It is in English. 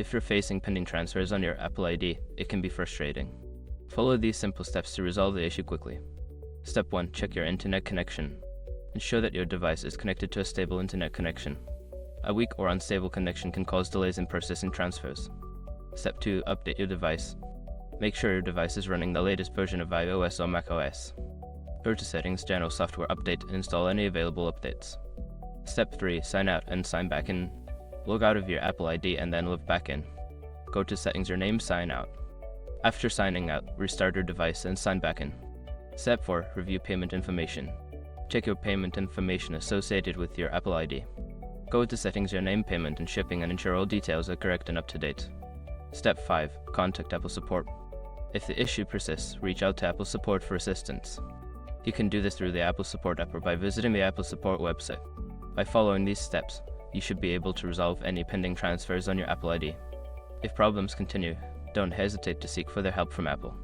If you're facing pending transfers on your Apple ID, it can be frustrating. Follow these simple steps to resolve the issue quickly. Step 1. Check your internet connection. Ensure that your device is connected to a stable internet connection. A weak or unstable connection can cause delays in processing transfers. Step 2. Update your device. Make sure your device is running the latest version of iOS or macOS. Go to Settings, General Software Update, and install any available updates. Step 3. Sign out and sign back in. Log out of your Apple ID and then log back in. Go to Settings, Rename, Sign Out. After signing out, restart your device and sign back in. Step 4. Review payment information. Check your payment information associated with your Apple ID. Go to Settings, Rename, Payment and Shipping and ensure all details are correct and up to date. Step 5. Contact Apple Support. If the issue persists, reach out to Apple Support for assistance. You can do this through the Apple Support app or by visiting the Apple Support website. By following these steps, you should be able to resolve any pending transfers on your Apple ID. If problems continue, don't hesitate to seek further help from Apple.